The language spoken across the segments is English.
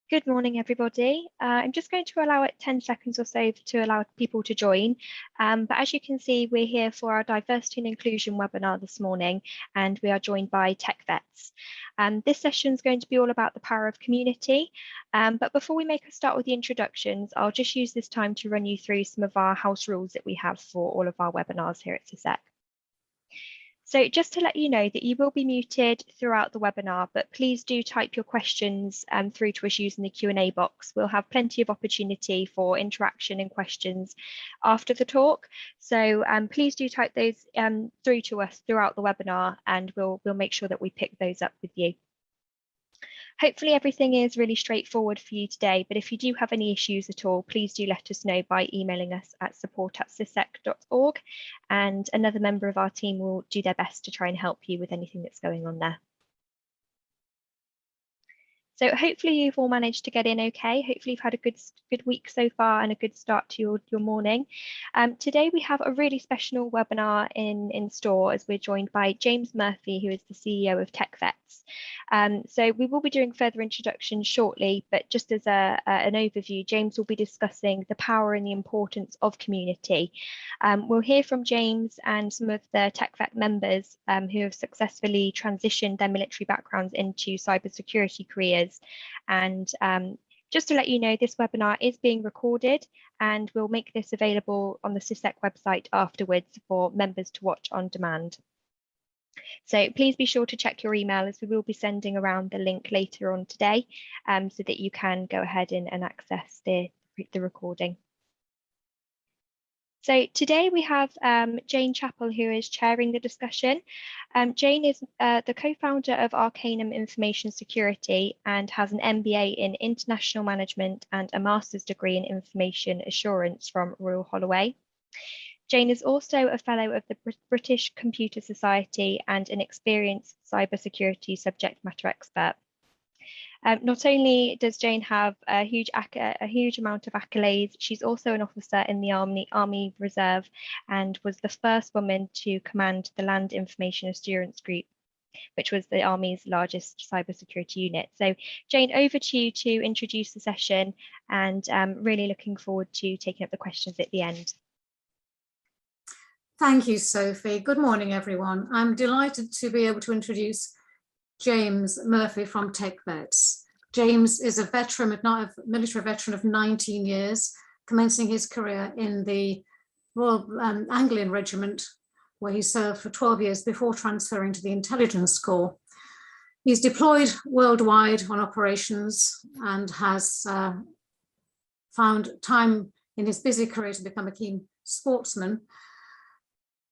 Good morning, everybody. I'm just going to allow it 10 seconds or so to allow people to join. But as you can see, we're here for our Diversity and Inclusion webinar this morning, and we are joined by TechVets. This session is going to be all about the power of community. But before we make a start with the introductions, I'll just use this time to run you through some of our house rules that we have for all of our webinars here at CISEC. So just to let you know that you will be muted throughout the webinar, but please do type your questions through to us using the Q&A box. We'll have plenty of opportunity for interaction and questions after the talk. So please do type those through to us throughout the webinar, and we'll make sure that we pick those up with you. Hopefully everything is really straightforward for you today, but if you do have any issues at all, please do let us know by emailing us at support@cisec.org, and another member of our team will do their best to try and help you with anything that's going on there. So hopefully you've all managed to get in okay. Hopefully you've had a good week so far and a good start to your morning. Today we have a really special webinar in store as we're joined by James Murphy, who is the CEO of TechVets. So we will be doing further introductions shortly, but just as an overview, James will be discussing the power and the importance of community. We'll hear from James and some of the TechVet members who have successfully transitioned their military backgrounds into cybersecurity careers. And just to let you know, this webinar is being recorded, and we'll make this available on the CISEC website afterwards for members to watch on demand. So please be sure to check your email, as we will be sending around the link later on today, so that you can go ahead and access the recording. So today we have Jane Chappell, who is chairing the discussion. Jane is the co-founder of Arcanum Information Security and has an MBA in International Management and a master's degree in Information Assurance from Royal Holloway. Jane is also a fellow of the British Computer Society and an experienced cybersecurity subject matter expert. Not only does Jane have a huge amount of accolades, she's also an officer in the Army Reserve and was the first woman to command the Land Information Assurance Group, which was the Army's largest cybersecurity unit. So Jane, over to you to introduce the session, and really looking forward to taking up the questions at the end. Thank you, Sophie. Good morning, everyone. I'm delighted to be able to introduce James Murphy from TechVets. James is a veteran, a military veteran of 19 years, commencing his career in the Royal Anglian Regiment, where he served for 12 years before transferring to the Intelligence Corps. He's deployed worldwide on operations and has found time in his busy career to become a keen sportsman.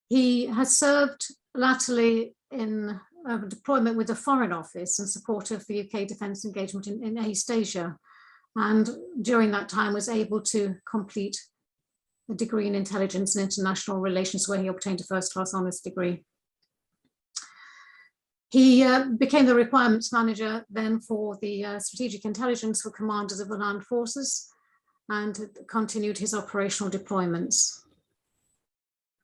He has served latterly in deployment with the Foreign Office in support of the UK defence engagement in East Asia, and during that time was able to complete a degree in Intelligence and International Relations, where he obtained a first-class honours degree. He became the requirements manager then for the strategic intelligence for commanders of the land forces, and continued his operational deployments.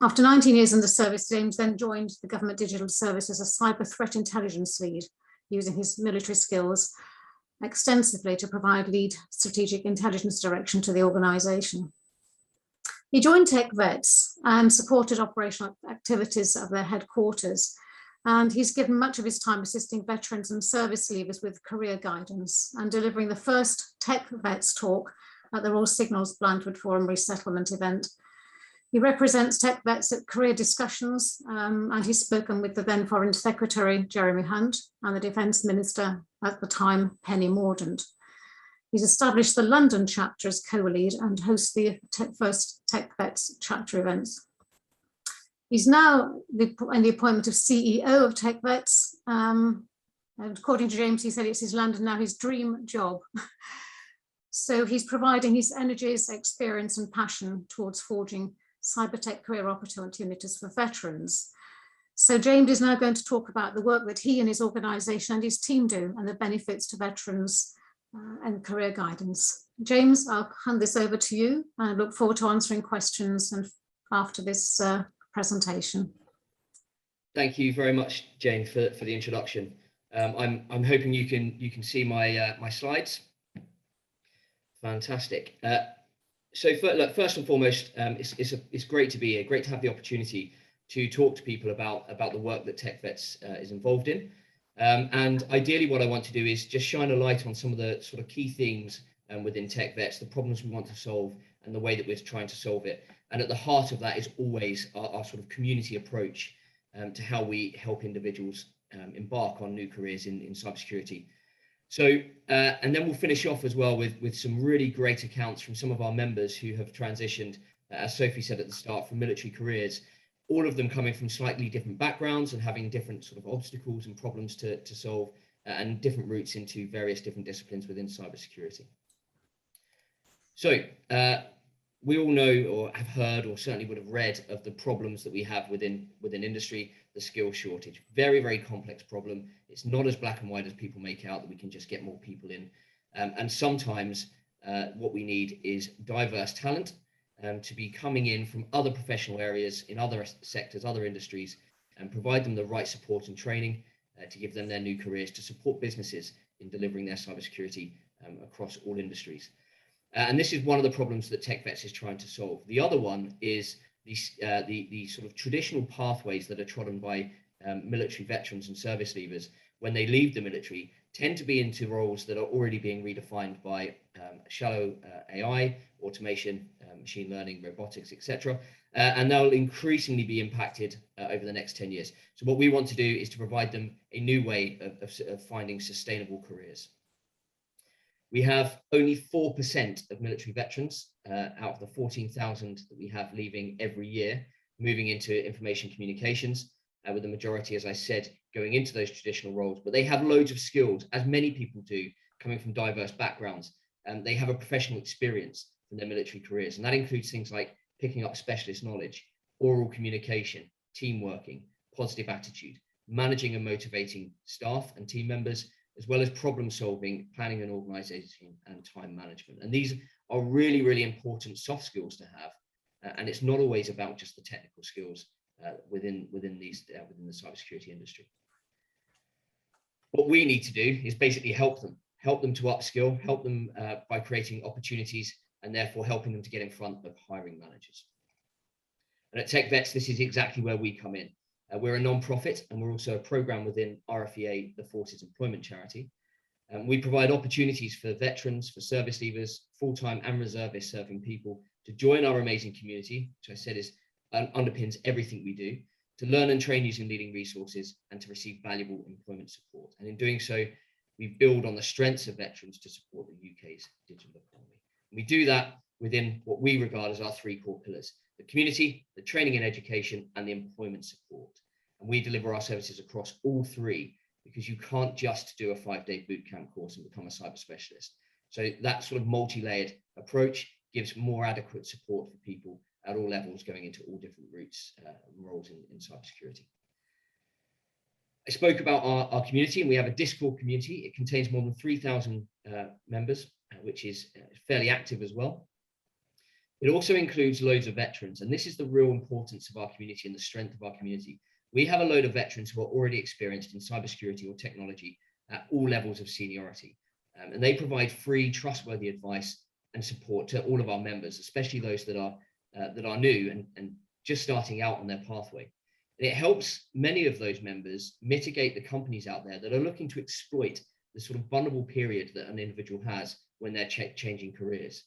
After 19 years in the service, James then joined the Government Digital Service as a cyber threat intelligence lead, using his military skills extensively to provide lead strategic intelligence direction to the organisation. He joined TechVets and supported operational activities of their headquarters, and he's given much of his time assisting veterans and service leavers with career guidance and delivering the first TechVets talk at the Royal Signals Blandford Forum Resettlement event. He represents TechVets at career discussions, and he's spoken with the then Foreign Secretary, Jeremy Hunt, and the Defence Minister at the time, Penny Mordaunt. He's established the London chapter as co-lead and hosts the first TechVets chapter events. He's now in the appointment of CEO of TechVets. And according to James, he said it's his London now, his dream job. So he's providing his energies, experience and passion towards forging cybertech career opportunities for veterans. So James is now going to talk about the work that he and his organisation and his team do and the benefits to veterans and career guidance. James, I'll hand this over to you, and I look forward to answering questions and after this presentation. Thank you very much, Jane, for the introduction. I'm hoping you can see my my slides. Fantastic. Look, first and foremost, it's great to be here. Great to have the opportunity to talk to people about the work that TechVets is involved in. And ideally, what I want to do is just shine a light on some of the sort of key themes within TechVets, the problems we want to solve, and the way that we're trying to solve it. And at the heart of that is always our sort of community approach to how we help individuals embark on new careers in cybersecurity. So, and then we'll finish off as well with some really great accounts from some of our members who have transitioned, as Sophie said at the start, from military careers, all of them coming from slightly different backgrounds and having different sort of obstacles and problems to solve, and different routes into various different disciplines within cybersecurity. So, we all know or have heard or certainly would have read of the problems that we have within industry, the skill shortage. Very, very complex problem. It's not as black and white as people make out that we can just get more people in. And sometimes what we need is diverse talent to be coming in from other professional areas in other sectors, other industries, and provide them the right support and training to give them their new careers, to support businesses in delivering their cybersecurity across all industries. And this is one of the problems that TechVets is trying to solve. The other one is the sort of traditional pathways that are trodden by military veterans and service leavers when they leave the military tend to be into roles that are already being redefined by shallow AI, automation, machine learning, robotics, etc. And they'll increasingly be impacted over the next 10 years. So what we want to do is to provide them a new way of finding sustainable careers. We have only 4% of military veterans out of the 14,000 that we have leaving every year, moving into information communications, with the majority, as I said, going into those traditional roles. But they have loads of skills, as many people do, coming from diverse backgrounds. They have a professional experience from their military careers, and that includes things like picking up specialist knowledge, oral communication, team working, positive attitude, managing and motivating staff and team members, as well as problem solving, planning and organization, and time management. And these are really, really important soft skills to have. And it's not always about just the technical skills within the cybersecurity industry. What we need to do is basically help them to upskill, help them by creating opportunities, and therefore helping them to get in front of hiring managers. And at TechVets, this is exactly where we come in. We're a non-profit, and we're also a program within RFEA, the Forces Employment Charity. We provide opportunities for veterans, for service leavers, full-time and reservist serving people to join our amazing community, which I said underpins everything we do, to learn and train using leading resources, and to receive valuable employment support. And in doing so, we build on the strengths of veterans to support the UK's digital economy. And we do that within what we regard as our three core pillars: the community, the training and education, and the employment support. And we deliver our services across all three, because you can't just do a 5-day bootcamp course and become a cyber specialist. So that sort of multi-layered approach gives more adequate support for people at all levels going into all different routes and roles in cybersecurity. I spoke about our community, and we have a Discord community. It contains more than 3,000 members, which is fairly active as well. It also includes loads of veterans, and this is the real importance of our community and the strength of our community. We have a load of veterans who are already experienced in cybersecurity or technology at all levels of seniority, and they provide free, trustworthy advice and support to all of our members, especially those that are new and just starting out on their pathway. And it helps many of those members mitigate the companies out there that are looking to exploit the sort of vulnerable period that an individual has when they're changing careers.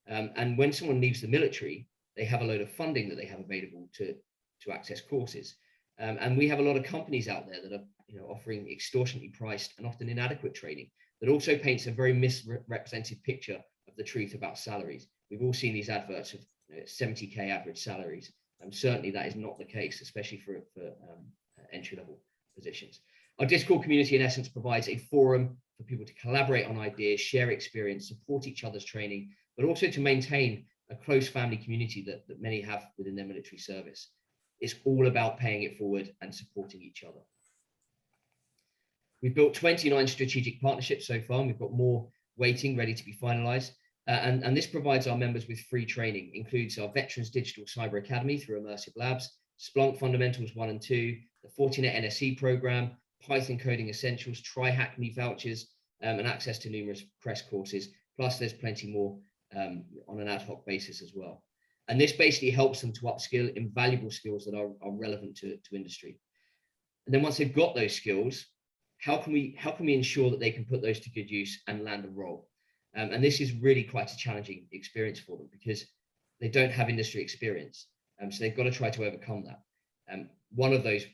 And when someone leaves the military, they have a load of funding that they have available to access courses. And we have a lot of companies out there that are offering extortionately priced and often inadequate training that also paints a very misrepresented picture of the truth about salaries. We've all seen these adverts of 70k average salaries, and certainly that is not the case, especially for entry-level positions. Our Discord community, in essence, provides a forum for people to collaborate on ideas, share experience, support each other's training, but also to maintain a close family community that many have within their military service. It's all about paying it forward and supporting each other. We've built 29 strategic partnerships so far, and we've got more waiting, ready to be finalized. And this provides our members with free training, includes our Veterans Digital Cyber Academy through Immersive Labs, Splunk Fundamentals 1 and 2, the Fortinet NSE program, Python Coding Essentials, TryHack Me vouchers, and access to numerous press courses, plus there's plenty more on an ad hoc basis as well. And this basically helps them to upskill in valuable skills that are relevant to industry. And then once they've got those skills, how can we ensure that they can put those to good use and land a role? And this is really quite a challenging experience for them because they don't have industry experience. So they've got to try to overcome that. One of those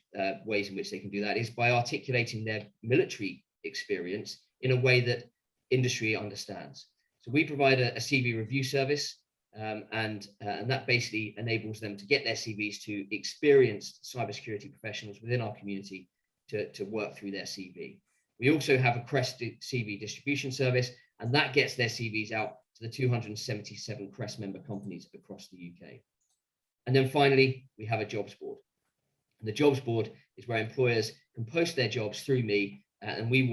ways in which they can do that is by articulating their military experience in a way that industry understands. So we provide a CV review service, and that basically enables them to get their CVs to experienced cybersecurity professionals within our community to work through their CV. We also have a Crest CV distribution service, and that gets their CVs out to the 277 Crest member companies across the UK. And then finally, we have a jobs board. And the jobs board is where employers can post their jobs through me, and we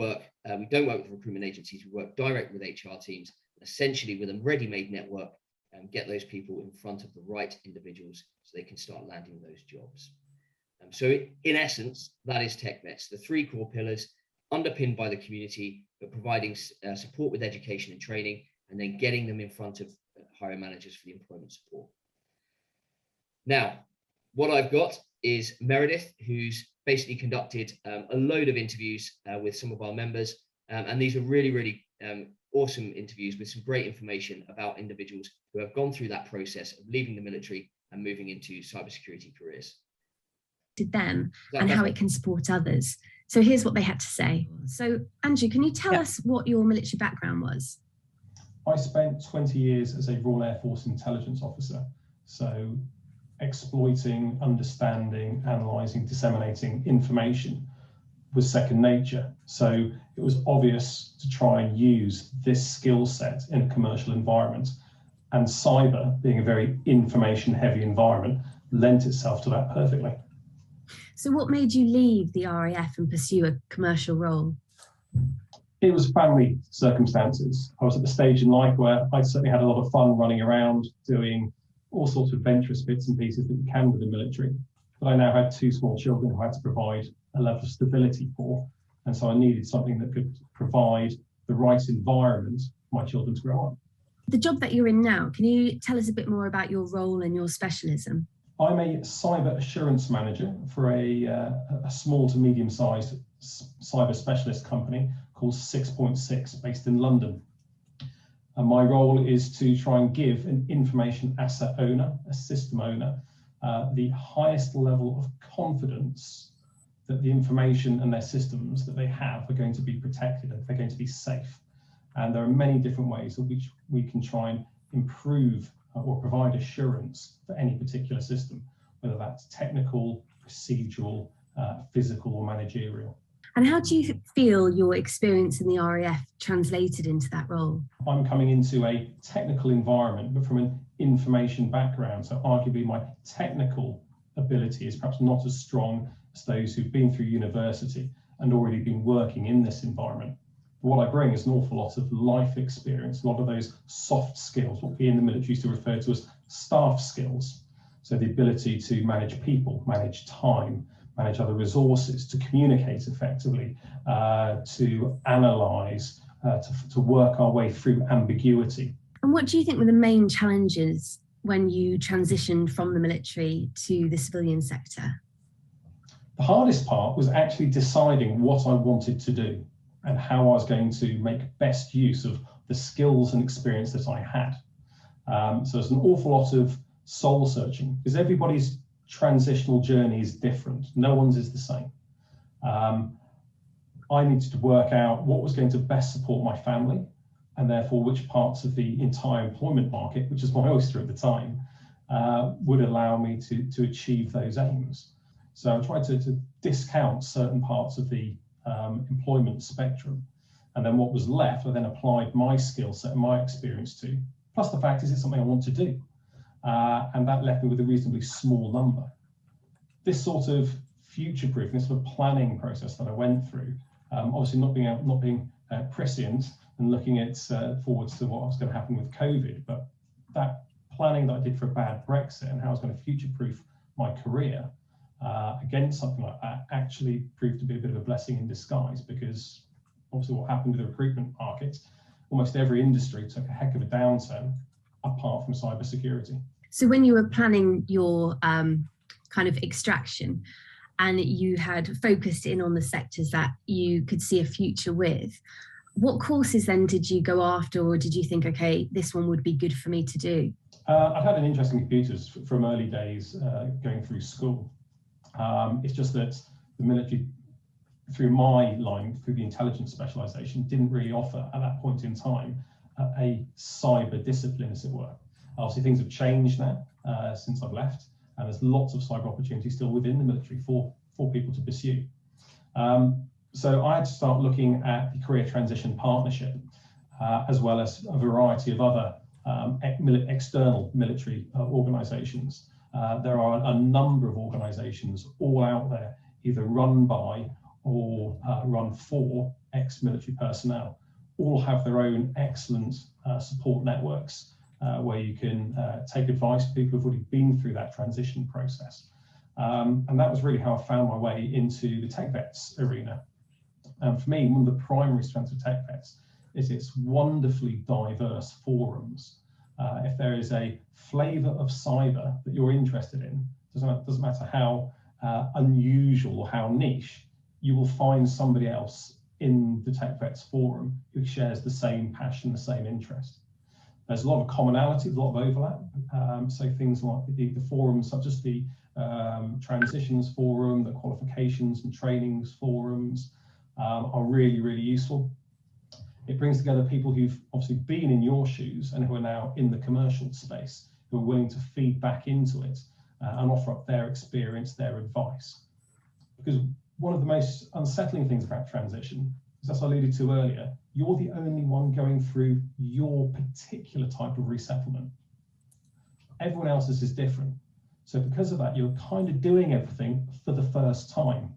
don't work with recruitment agencies, we work direct with HR teams, essentially with a ready-made network, and get those people in front of the right individuals so they can start landing those jobs. So in essence, that is TechVets, the three core pillars underpinned by the community, but providing support with education and training, and then getting them in front of hiring managers for the employment support. Now, what I've got is Meredith, who's basically conducted a load of interviews with some of our members. And these are really, really awesome interviews with some great information about individuals who have gone through that process of leaving the military and moving into cybersecurity careers. To them and how it can support others. So here's what they had to say. So Andrew, can you tell us what your military background was? I spent 20 years as a Royal Air Force intelligence officer. So exploiting, understanding, analysing, disseminating information was second nature. So it was obvious to try and use this skill set in a commercial environment. And cyber, being a very information-heavy environment, lent itself to that perfectly. So what made you leave the RAF and pursue a commercial role? It was family circumstances. I was at the stage in life where I certainly had a lot of fun running around, doing all sorts of adventurous bits and pieces that you can with the military. But I now had two small children who I had to provide a level of stability for. And so I needed something that could provide the right environment for my children to grow up. The job that you're in now, can you tell us a bit more about your role and your specialism? I'm a cyber assurance manager for a small to medium-sized cyber specialist company called 6.6 based in London. And my role is to try and give an information asset owner, a system owner, the highest level of confidence that the information and their systems that they have are going to be protected and they're going to be safe. And there are many different ways in which we can try and improve or provide assurance for any particular system, whether that's technical, procedural, physical or managerial. And how do you feel your experience in the RAF translated into that role? I'm coming into a technical environment, but from an information background. So arguably my technical ability is perhaps not as strong as those who've been through university and already been working in this environment. But what I bring is an awful lot of life experience, a lot of those soft skills, what we in the military used to refer to as staff skills. So the ability to manage people, manage time, manage other resources, to communicate effectively, to analyse, to work our way through ambiguity. And what do you think were the main challenges when you transitioned from the military to the civilian sector? The hardest part was actually deciding what I wanted to do and how I was going to make best use of the skills and experience that I had. So there's an awful lot of soul searching because everybody's transitional journey is different. No one's is the same. I needed to work out what was going to best support my family and therefore which parts of the entire employment market, which is my oyster at the time, would allow me to achieve those aims. So I tried to discount certain parts of the employment spectrum. And then what was left, I then applied my skill set and my experience to, plus the fact is it's something I want to do. And that left me with a reasonably small number. This sort of future-proof, this sort of planning process that I went through, obviously not being prescient and looking at forwards to what was going to happen with COVID, but that planning that I did for a bad Brexit and how I was going to future-proof my career against something like that actually proved to be a bit of a blessing in disguise, because obviously what happened with the recruitment market almost every industry took a heck of a downturn, apart from cybersecurity. So when you were planning your kind of extraction, and you had focused in on the sectors that you could see a future with, what courses then did you go after, or did you think, okay, this one would be good for me to do? I've had an interest in computers from early days going through school. It's just that the military, through my line, through the intelligence specialisation, didn't really offer at that point in time a cyber discipline, as it were. Obviously, things have changed now since I've left, and there's lots of cyber opportunities still within the military for people to pursue. So I had to start looking at the Career Transition Partnership, as well as a variety of other external military organisations. There are a number of organisations all out there, either run by or run for ex-military personnel, all have their own excellent support networks where you can take advice from people who've already been through that transition process. And that was really how I found my way into the TechVets arena. And for me, one of the primary strengths of TechVets is its wonderfully diverse forums. If there is a flavour of cyber that you're interested in, doesn't matter how unusual or how niche, you will find somebody else in the TechVets forum who shares the same passion, the same interest. There's a lot of commonality, a lot of overlap. So things like the forums such as the transitions forum, the qualifications and trainings forums are really, really useful. It brings together people who've obviously been in your shoes and who are now in the commercial space, who are willing to feed back into it and offer up their experience, their advice. Because one of the most unsettling things about transition is, as I alluded to earlier, you're the only one going through your particular type of resettlement. Everyone else's is different. So because of that, you're kind of doing everything for the first time.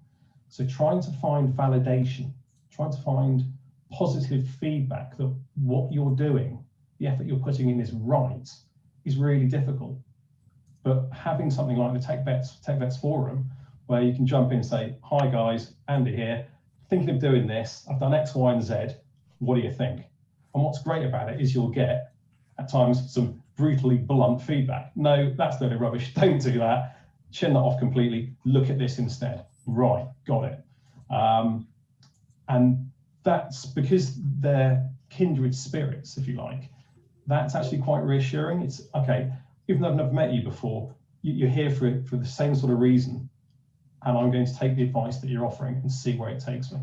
So trying to find validation, trying to find positive feedback that what you're doing, the effort you're putting in is right, is really difficult. But having something like the TechVets forum, where you can jump in and say, hi guys, Andy here, thinking of doing this, I've done X, Y, and Z, what do you think? And what's great about it is you'll get, at times, some brutally blunt feedback. No, that's dirty rubbish, don't do that, chin that off completely, look at this instead. Right, got it. And that's because they're kindred spirits, if you like. That's actually quite reassuring. It's, okay, even though I've never met you before, you're here for the same sort of reason. And I'm going to take the advice that you're offering and see where it takes me.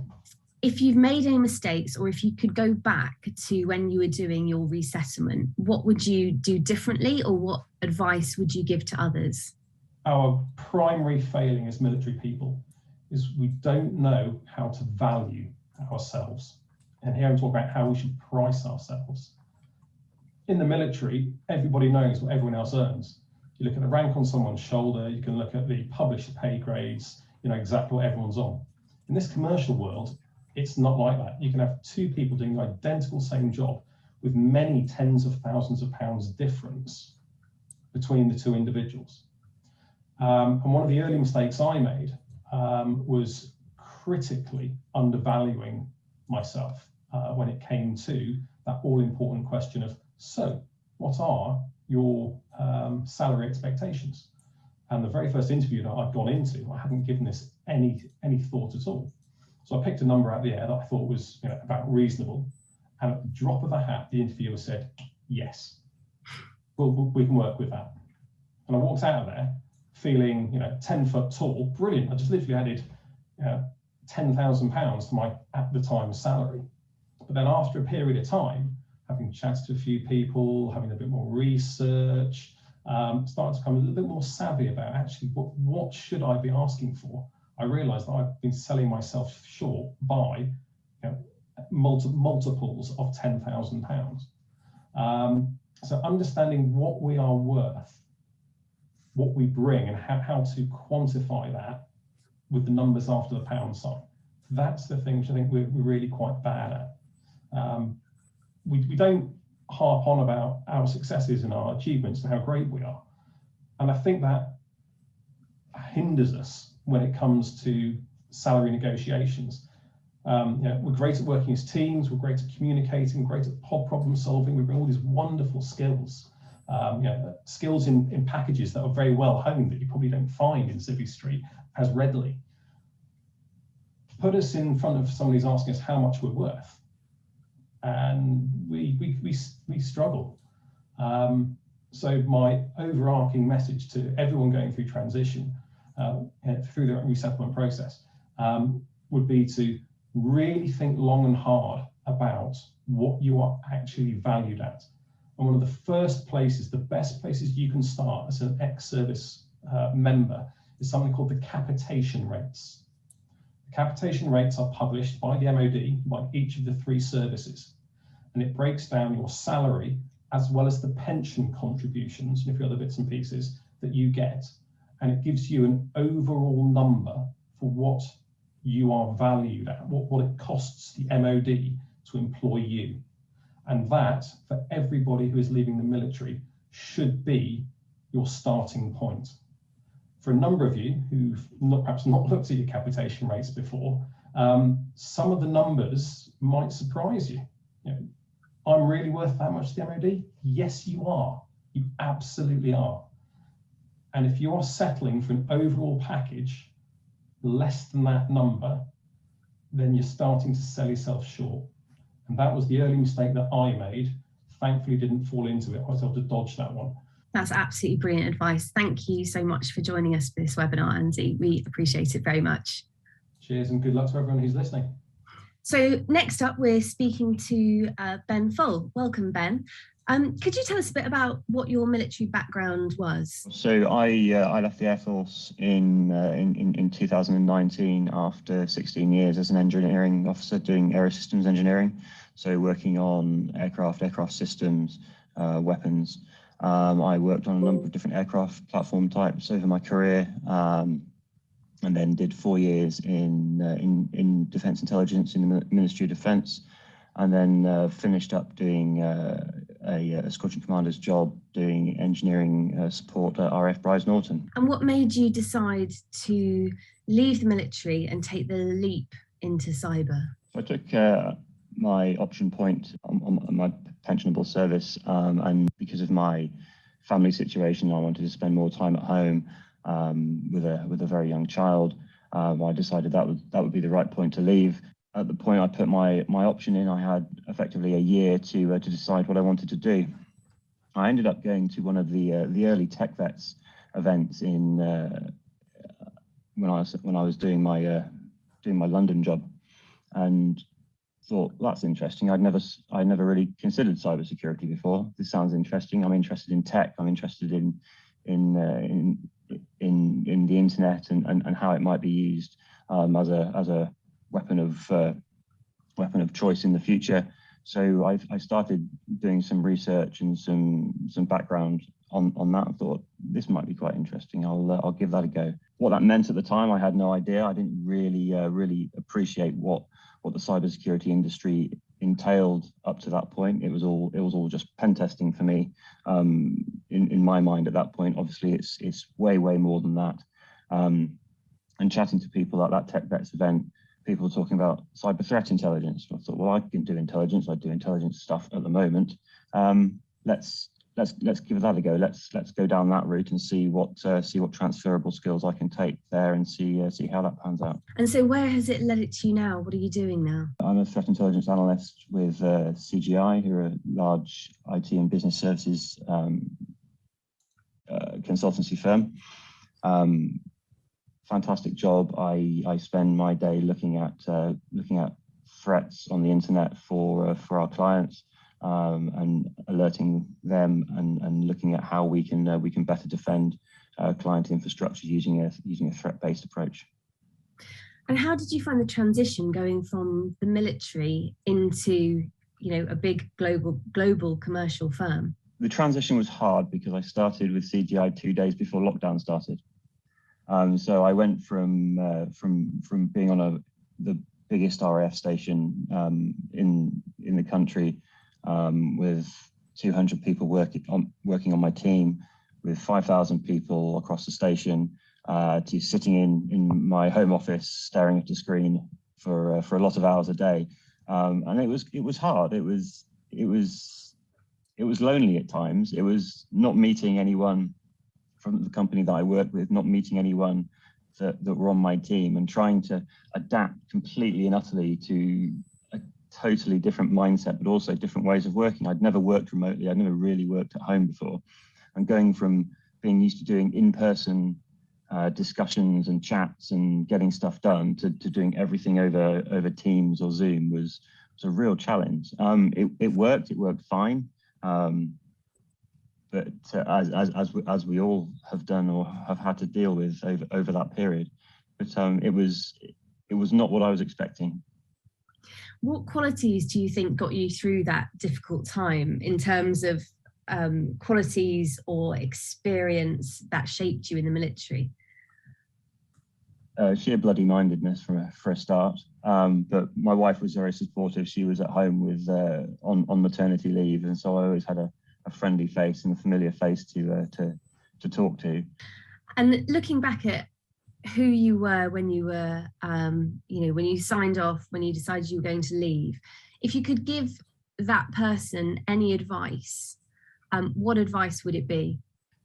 If you've made any mistakes, or if you could go back to when you were doing your resettlement, what would you do differently, or what advice would you give to others? Our primary failing as military people is we don't know how to value ourselves. And here I'm talking about how we should price ourselves. In the military, everybody knows what everyone else earns. You look at the rank on someone's shoulder, you can look at the published pay grades, you know exactly what everyone's on. In this commercial world, it's not like that. You can have two people doing the identical same job with many tens of thousands of pounds difference between the two individuals. And one of the early mistakes I made was critically undervaluing myself when it came to that all-important question of, so what are your salary expectations? And the very first interview that I'd gone into, I hadn't given this any thought at all. So I picked a number out of the air that I thought was about reasonable. And at the drop of a hat, the interviewer said, yes, we can work with that. And I walked out of there feeling 10 foot tall, brilliant. I just literally added £10,000 to my, at the time, salary. But then after a period of time, having chatted to a few people, having a bit more research, started to become a little bit more savvy about actually what should I be asking for. I realised that I've been selling myself short by multiples of £10,000. So understanding what we are worth, what we bring, and how to quantify that with the numbers after the pound sign. That's the thing which I think we're really quite bad at. We don't harp on about our successes and our achievements and how great we are. And I think that hinders us when it comes to salary negotiations. We're great at working as teams, we're great at communicating, great at problem solving. We bring all these wonderful skills, skills in packages that are very well honed that you probably don't find in Civvy Street as readily. Put us in front of somebody who's asking us how much we're worth, and we struggle. So my overarching message to everyone going through transition, through the resettlement process, would be to really think long and hard about what you are actually valued at. And one of the first places, the best places you can start as an ex-service member is something called the capitation rates. The capitation rates are published by the MOD, by each of the 3 services, and it breaks down your salary as well as the pension contributions and a few other bits and pieces that you get. And it gives you an overall number for what you are valued at, what it costs the MOD to employ you. And that, for everybody who is leaving the military, should be your starting point. For a number of you who've perhaps not looked at your capitation rates before, some of the numbers might surprise you. I'm really worth that much to the MOD? Yes, you are. You absolutely are. And if you are settling for an overall package less than that number, then you're starting to sell yourself short. And that was the early mistake that I made. Thankfully, didn't fall into it. I was able to dodge that one. That's absolutely brilliant advice. Thank you so much for joining us for this webinar, Andy. We appreciate it very much. Cheers, and good luck to everyone who's listening. So next up, we're speaking to Ben Full. Welcome, Ben. Could you tell us a bit about what your military background was? So I left the Air Force in 2019 after 16 years as an engineering officer doing aerosystems engineering. So working on aircraft systems, weapons. I worked on a number of different aircraft platform types over my career, and then did 4 years in defence intelligence in the Ministry of Defence, and then finished up doing a squadron commander's job doing engineering support at RAF Brize Norton. And what made you decide to leave the military and take the leap into cyber? So I took my option point on my pensionable service, and because of my family situation, I wanted to spend more time at home with a very young child. I decided that would be the right point to leave. At the point I put my option in, I had effectively a year to decide what I wanted to do. I ended up going to one of the early TechVets events in when I was doing my London job, and thought, that's interesting. I'd never really considered cybersecurity before. This sounds interesting. I'm interested in tech. I'm interested in the internet and how it might be used as a weapon of choice in the future. So I started doing some research and some background on that, and thought this might be quite interesting. I'll give that a go. What that meant at the time, I had no idea. I didn't really appreciate what the cybersecurity industry entailed up to that point. It was all just pen testing for me. In my mind at that point, obviously it's way more than that. And chatting to people at that TechVets event, people were talking about cyber threat intelligence. I thought, well, I can do intelligence. I do intelligence stuff at the moment. Let's give that a go. Let's go down that route and see what transferable skills I can take there, and see how that pans out. And so, where has it led it to you now? What are you doing now? I'm a threat intelligence analyst with CGI, who are a large IT and business services consultancy firm. Fantastic job. I spend my day looking at threats on the internet for our clients. And alerting them and looking at how we can better defend client infrastructure using a threat-based approach. And how did you find the transition going from the military into a big global commercial firm? The transition was hard because I started with CGI 2 days before lockdown started. So I went from being on the biggest RAF station in the country, with 200 people working on my team, with 5,000 people across the station, to sitting in my home office staring at a screen for a lot of hours a day, and it was hard. It was lonely at times. It was not meeting anyone from the company that I worked with, not meeting anyone that were on my team, and trying to adapt completely and utterly to a totally different mindset, but also different ways of working. I'd never worked remotely. I'd never really worked at home before. And going from being used to doing in-person discussions and chats and getting stuff done to doing everything over Teams or Zoom was a real challenge. It worked fine. But as we all have done or have had to deal with over that period, but it was not what I was expecting. What qualities do you think got you through that difficult time in terms of qualities or experience that shaped you in the military? Sheer bloody mindedness for a start. But my wife was very supportive. She was at home with on maternity leave, and so I always had a friendly face and a familiar face to talk to. And looking back at who you were when you were, when you signed off, when you decided you were going to leave, if you could give that person any advice, what advice would it be?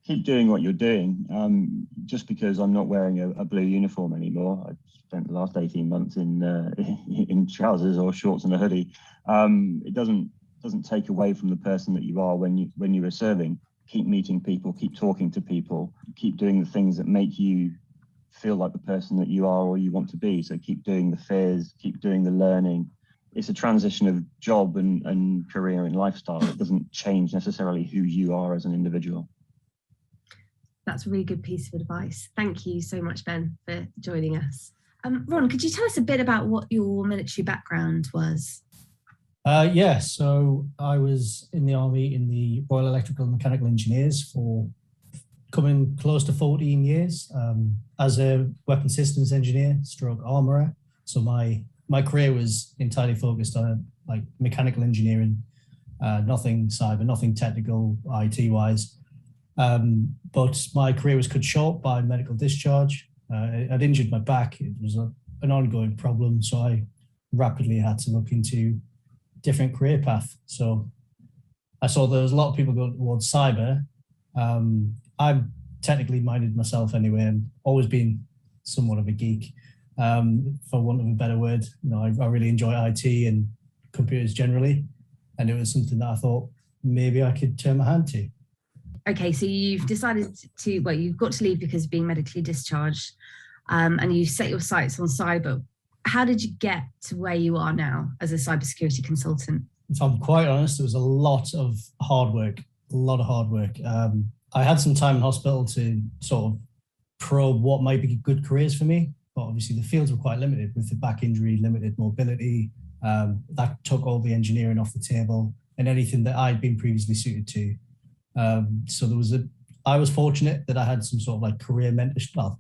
Keep doing what you're doing. Just because I'm not wearing a blue uniform anymore, I spent the last 18 months in trousers or shorts and a hoodie. It doesn't take away from the person that you are when you were serving. Keep meeting people, keep talking to people, keep doing the things that make you feel like the person that you are or you want to be. So keep doing the fairs, keep doing the learning. It's a transition of job and career and lifestyle. It doesn't change necessarily who you are as an individual. That's a really good piece of advice. Thank you so much, Ben, for joining us. Ron, could you tell us a bit about what your military background was? So I was in the Army in the Royal Electrical and Mechanical Engineers for coming close to 14 years as a weapon systems engineer stroke armourer. So my career was entirely focused on like mechanical engineering, nothing cyber, nothing technical IT wise. But my career was cut short by medical discharge. I'd injured my back. It was an ongoing problem. So I rapidly had to look into different career path. So I saw there was a lot of people going towards cyber. I'm technically minded myself anyway, and always been somewhat of a geek, for want of a better word. I really enjoy IT and computers generally, and it was something that I thought maybe I could turn my hand to. Okay, so you've decided you've got to leave because of being medically discharged, and you set your sights on cyber. How did you get to where you are now as a cybersecurity consultant? If I'm quite honest, it was a lot of hard work. I had some time in hospital to sort of probe what might be good careers for me, but obviously the fields were quite limited with the back injury, limited mobility. That took all the engineering off the table and anything that I'd been previously suited to. So I was fortunate that I had some sort of like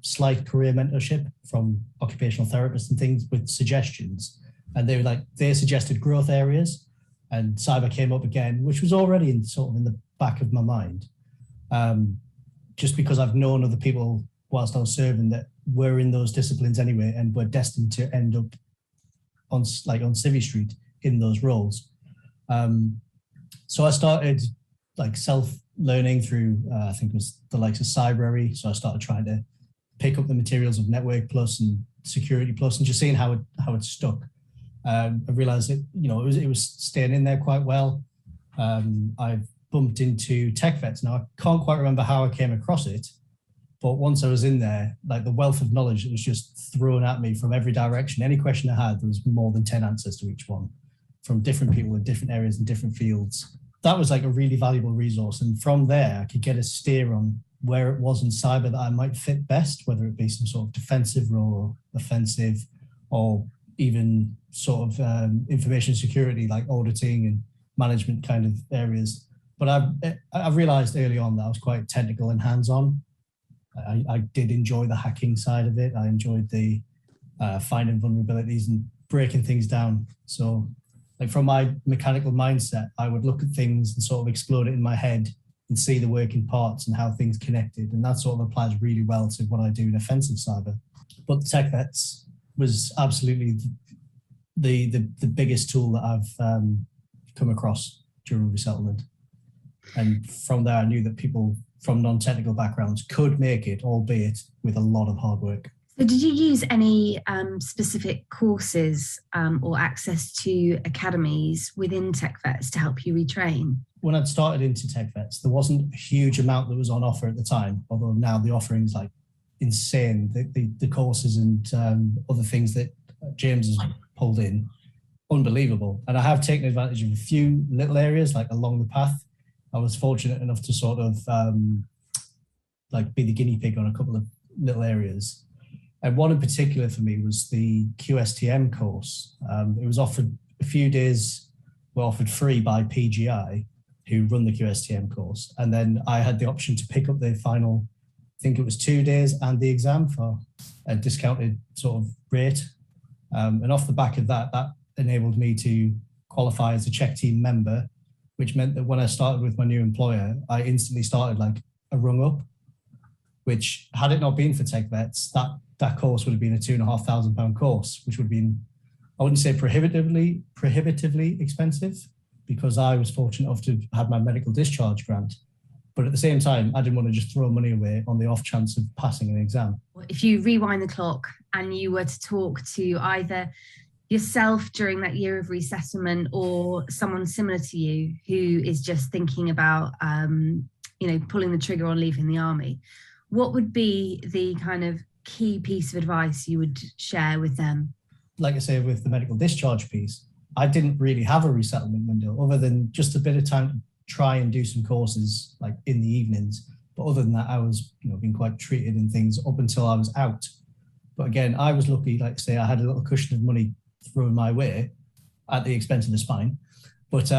slight career mentorship from occupational therapists and things with suggestions. And they suggested growth areas, and cyber came up again, which was already in the back of my mind. Just because I've known other people whilst I was serving that were in those disciplines anyway, and were destined to end up on Civvy Street in those roles. So I started self-learning through, I think it was the likes of Cybrary. So I started trying to pick up the materials of Network Plus and Security Plus and just seeing how it stuck. I realized it was staying in there quite well. I've bumped into TechVets. Now, I can't quite remember how I came across it, but once I was in there, the wealth of knowledge that was just thrown at me from every direction. Any question I had, there was more than 10 answers to each one from different people in different areas and different fields. That was a really valuable resource. And from there, I could get a steer on where it was in cyber that I might fit best, whether it be some sort of defensive role, offensive, or even sort of information security, like auditing and management kind of areas. But I realized early on that I was quite technical and hands-on. I did enjoy the hacking side of it. I enjoyed the finding vulnerabilities and breaking things down. So from my mechanical mindset, I would look at things and sort of explode it in my head and see the working parts and how things connected. And that sort of applies really well to what I do in offensive cyber. But TechVets was absolutely the biggest tool that I've come across during resettlement. And from there, I knew that people from non-technical backgrounds could make it, albeit with a lot of hard work. So did you use any specific courses or access to academies within TechVets to help you retrain? When I'd started into TechVets, there wasn't a huge amount that was on offer at the time, although now the offering's like insane. The courses and other things that James has pulled in, unbelievable. And I have taken advantage of a few little areas like along the path. I was fortunate enough to sort of like be the guinea pig on a couple of little areas. And one in particular for me was the QSTM course. It was offered a few days, were offered free by PGI, who run the QSTM course. And then I had the option to pick up the final, I think it was 2 days, and the exam for a discounted sort of rate. And off the back of that, that enabled me to qualify as a Czech team member, which meant that when I started with my new employer, I instantly started like a rung up, which had it not been for TechVets, that course would have been a £2,500 course, which would have been, I wouldn't say prohibitively expensive, because I was fortunate enough to have my medical discharge grant. But at the same time, I didn't want to just throw money away on the off chance of passing an exam. If you rewind the clock and you were to talk to either yourself during that year of resettlement or someone similar to you who is just thinking about, pulling the trigger on leaving the army, what would be the kind of key piece of advice you would share with them? Like I say, with the medical discharge piece, I didn't really have a resettlement window other than just a bit of time to try and do some courses like in the evenings. But other than that, I was, being quite treated in things up until I was out. But again, I was lucky, like I say, I had a little cushion of money thrown my way at the expense of the spine. But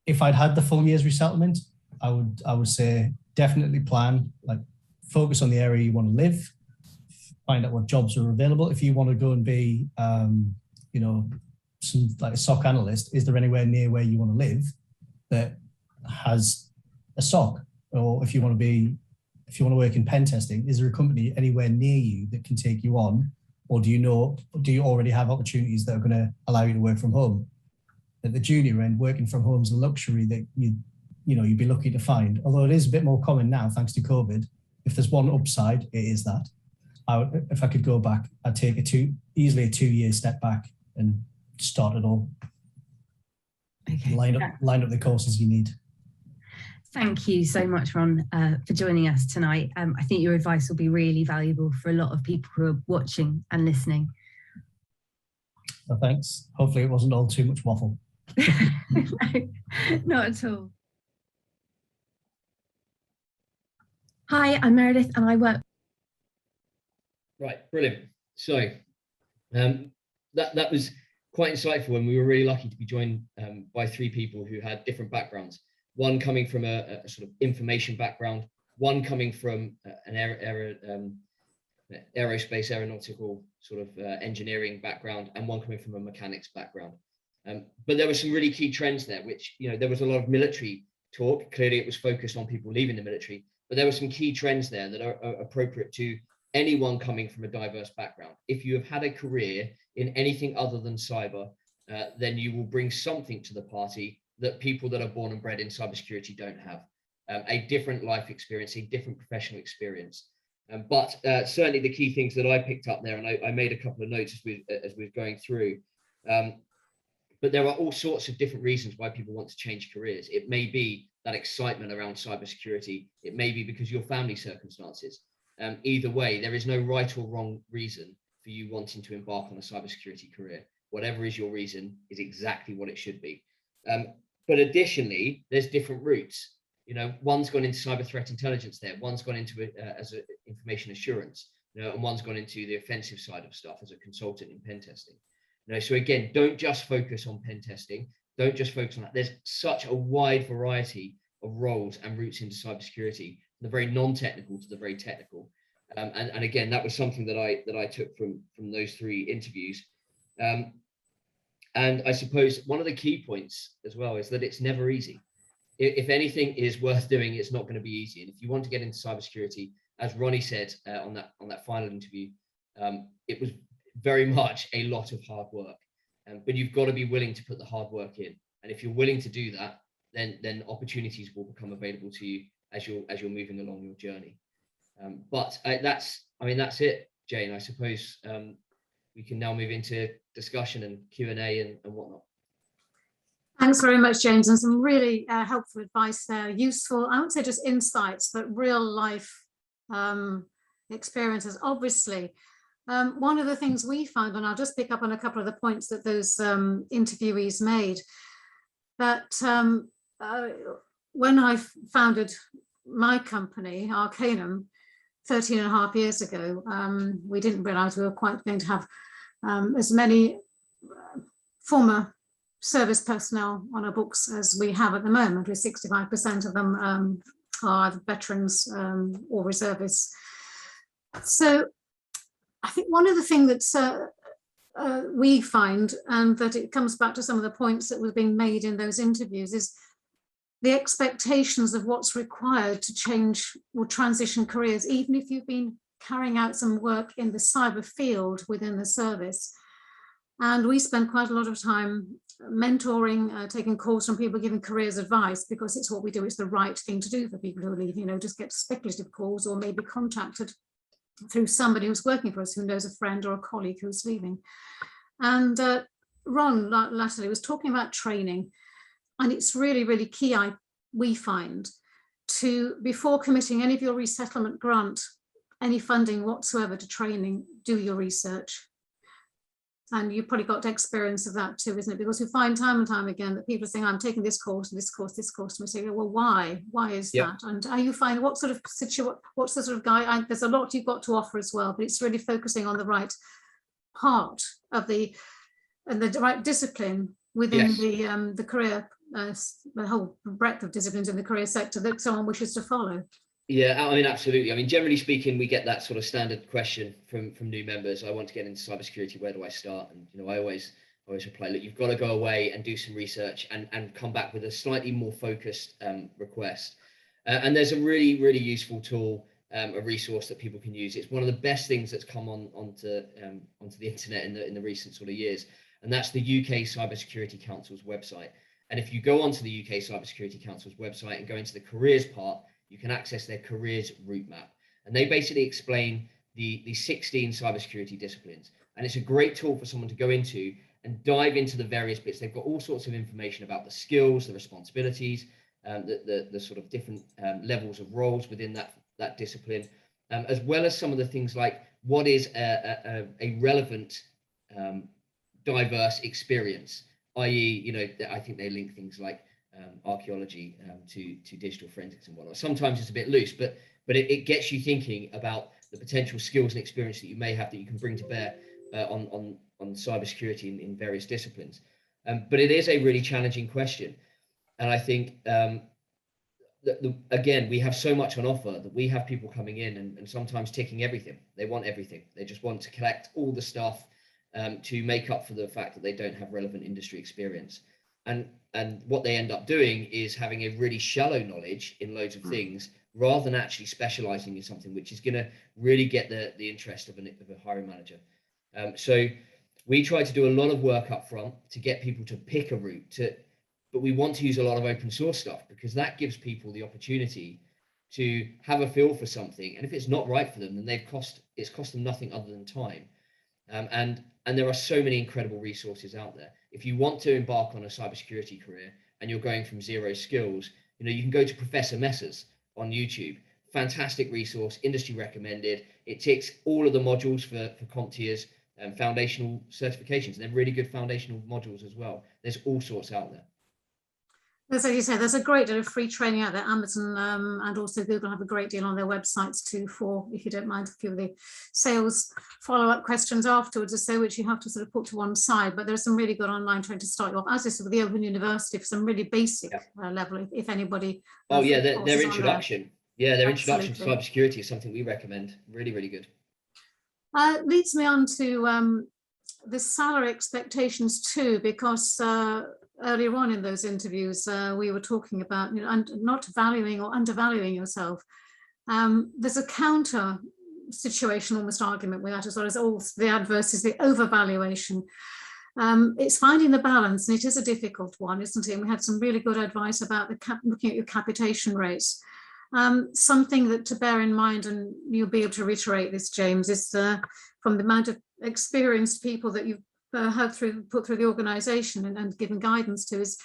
if I'd had the full year's resettlement, I would say definitely plan, like focus on the area you want to live, find out what jobs are available. If you want to go and be, some like a SOC analyst, is there anywhere near where you want to live that has a SOC? Or if you want to work in pen testing, is there a company anywhere near you that can take you on? Or do you already have opportunities that are going to allow you to work from home? At the junior end, working from home is a luxury that you'd be lucky to find. Although it is a bit more common now, thanks to COVID. If there's one upside, it is that. If I could go back, I'd take easily a 2-year step back and start it all. Okay. Line up the courses you need. Thank you so much, Ron, for joining us tonight. I think your advice will be really valuable for a lot of people who are watching and listening. Well, thanks. Hopefully it wasn't all too much waffle. No, not at all. Hi, I'm Meredith and I work. Right, brilliant. So that was quite insightful, and we were really lucky to be joined by 3 people who had different backgrounds. One coming from a sort of information background, one coming from an aerospace, aeronautical sort of engineering background, and one coming from a mechanics background. But there were some really key trends there, which, there was a lot of military talk. Clearly it was focused on people leaving the military, but there were some key trends there that are appropriate to anyone coming from a diverse background. If you have had a career in anything other than cyber, then you will bring something to the party that people that are born and bred in cybersecurity don't have. A different life experience, a different professional experience. But certainly the key things that I picked up there, and I made a couple of notes as we were going through, but there are all sorts of different reasons why people want to change careers. It may be that excitement around cybersecurity. It may be because of your family circumstances. Either way, there is no right or wrong reason for you wanting to embark on a cybersecurity career. Whatever is your reason is exactly what it should be. But additionally, there's different routes. One's gone into cyber threat intelligence there. One's gone into it as information assurance, and one's gone into the offensive side of stuff as a consultant in pen testing. So again, don't just focus on pen testing. Don't just focus on that. There's such a wide variety of roles and routes into cybersecurity, from the very non-technical to the very technical. And again, that was something that I took from those 3 interviews. And I suppose one of the key points as well is that it's never easy. If anything is worth doing, it's not going to be easy. And if you want to get into cybersecurity, as Ronnie said on that final interview, it was very much a lot of hard work. But you've got to be willing to put the hard work in. And if you're willing to do that, then opportunities will become available to you as you're moving along your journey. But that's it, Jane. I suppose we can now move into discussion and Q&A and whatnot. Thanks very much, James, and some really helpful advice there. Useful, I wouldn't say just insights, but real life experiences. Obviously, one of the things we found, and I'll just pick up on a couple of the points that those interviewees made, that when I founded my company, Arcanum, 13.5 years ago, we didn't realize we were quite going to have as many former service personnel on our books as we have at the moment, with 65% of them are either veterans or reservists. So I think one of the things that we find, and that it comes back to some of the points that were being made in those interviews, is the expectations of what's required to change or transition careers, even if you've been carrying out some work in the cyber field within the service. And we spend quite a lot of time mentoring, taking calls from people giving careers advice, because it's what we do. It's the right thing to do for people who are leaving, just get speculative calls or maybe contacted through somebody who's working for us, who knows a friend or a colleague who's leaving. And Ron latterly was talking about training, and it's really, really key, we find, to, before committing any of your resettlement grant, any funding whatsoever to training, do your research. And you've probably got experience of that too, isn't it? Because we find time and time again that people are saying, I'm taking this course, and this course, and we say, well, why? Why is that? And are you finding, what's the sort of guy? There's a lot you've got to offer as well, but it's really focusing on the right part of the right discipline within the career, the whole breadth of disciplines in the career sector that someone wishes to follow. Yeah, I mean, absolutely. I mean, generally speaking, we get that sort of standard question from new members. I want to get into cybersecurity. Where do I start? And I always reply, look, you've got to go away and do some research and come back with a slightly more focused request. And there's a really, really useful tool, a resource that people can use. It's one of the best things that's come onto the internet in the recent sort of years, and that's the UK Cybersecurity Council's website. And if you go onto the UK Cybersecurity Council's website and go into the careers part, you can access their careers route map. And they basically explain the 16 cybersecurity disciplines. And it's a great tool for someone to go into and dive into the various bits. They've got all sorts of information about the skills, the responsibilities, the sort of different levels of roles within that discipline, as well as some of the things like what is a relevant diverse experience, i.e., I think they link things like archaeology to digital forensics and whatnot. Sometimes it's a bit loose, but it gets you thinking about the potential skills and experience that you may have that you can bring to bear on cybersecurity in various disciplines. But it is a really challenging question, and I think again, we have so much on offer that we have people coming in and sometimes ticking everything. They want everything. They just want to collect all the stuff to make up for the fact that they don't have relevant industry experience. And what they end up doing is having a really shallow knowledge in loads of things, rather than actually specializing in something which is going to really get the interest of a hiring manager. So we try to do a lot of work up front to get people to pick a route, but we want to use a lot of open source stuff, because that gives people the opportunity to have a feel for something. And if it's not right for them, then it's cost them nothing other than time. And there are so many incredible resources out there. If you want to embark on a cybersecurity career and you're going from zero skills, you can go to Professor Messers on YouTube. Fantastic resource, industry recommended. It ticks all of the modules for CompTIA's foundational certifications. And they're really good foundational modules as well. There's all sorts out there. As you say, there's a great deal of free training out there. Amazon and also Google have a great deal on their websites too, for, if you don't mind, a few of the sales follow-up questions afterwards or so, which you have to sort of put to one side. But there's some really good online training to start you off, as is with the Open University, for some really basic level, if anybody. Oh yeah, their introduction. Yeah, their Absolutely. introduction to cybersecurity is something we recommend. Really, really good. Leads me on to the salary expectations too, because earlier on in those interviews, we were talking about not valuing or undervaluing yourself. There's a counter situation, almost argument with that, as well as all the adverse is the overvaluation. It's finding the balance, and it is a difficult one, isn't it? And we had some really good advice about looking at your capitation rates. Something that to bear in mind, and you'll be able to reiterate this, James, is from the amount of experienced people that you've put through the organisation and given guidance to, is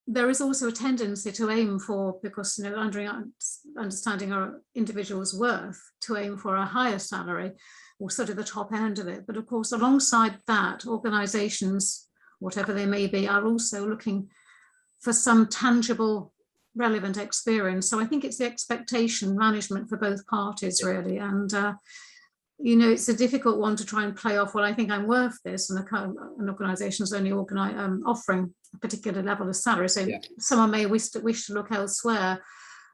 there is also a tendency to aim for, because understanding our individual's worth, to aim for a higher salary, or sort of the top end of it. But of course, alongside that, organisations, whatever they may be, are also looking for some tangible, relevant experience. So I think it's the expectation management for both parties, really. And it's a difficult one to try and play off, well, I think I'm worth this, and an organisation is only offering a particular level of salary, so someone may wish to look elsewhere.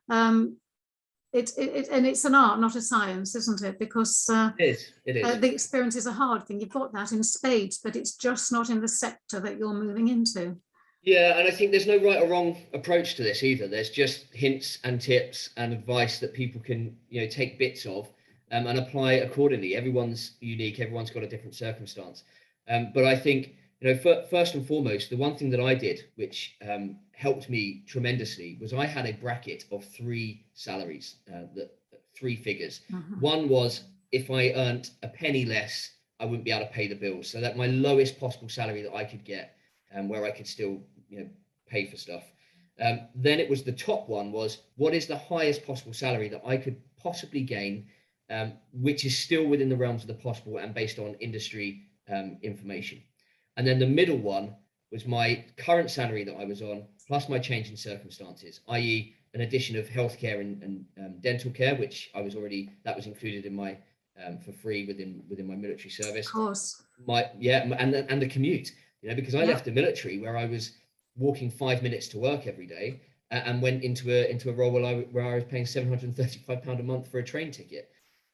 And it's an art, not a science, isn't it? Because it is. The experience is a hard thing. You've got that in spades, but it's just not in the sector that you're moving into. Yeah, and I think there's no right or wrong approach to this either. There's just hints and tips and advice that people can, take bits of and apply accordingly. Everyone's unique. Everyone's got a different circumstance. But I think, first and foremost, the one thing that I did, which helped me tremendously, was I had a bracket of 3 salaries, 3 figures. One was, if I earned a penny less, I wouldn't be able to pay the bills. So that my lowest possible salary that I could get, where I could still, pay for stuff. Then it was the top one was, what is the highest possible salary that I could possibly gain, which is still within the realms of the possible and based on industry information. And then the middle one was my current salary that I was on, plus my change in circumstances, i.e. an addition of healthcare and dental care, which I was already, that was included in my, for free within my military service. Of course. And the commute, because I left the military where I was walking 5 minutes to work every day and went into a role where I was paying £735 a month for a train ticket.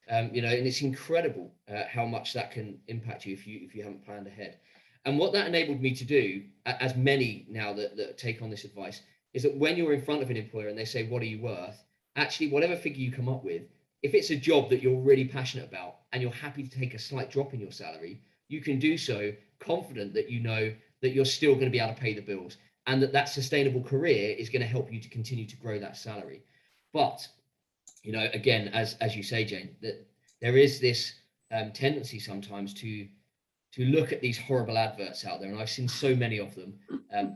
And it's incredible how much that can impact you if you haven't planned ahead. And what that enabled me to do, as many now that take on this advice, is that when you're in front of an employer and they say, what are you worth? Actually, whatever figure you come up with, if it's a job that you're really passionate about and you're happy to take a slight drop in your salary, you can do so confident that you know that you're still going to be able to pay the bills and that sustainable career is going to help you to continue to grow that salary. But, again, as you say, Jane, that there is this tendency sometimes to look at these horrible adverts out there, and I've seen so many of them.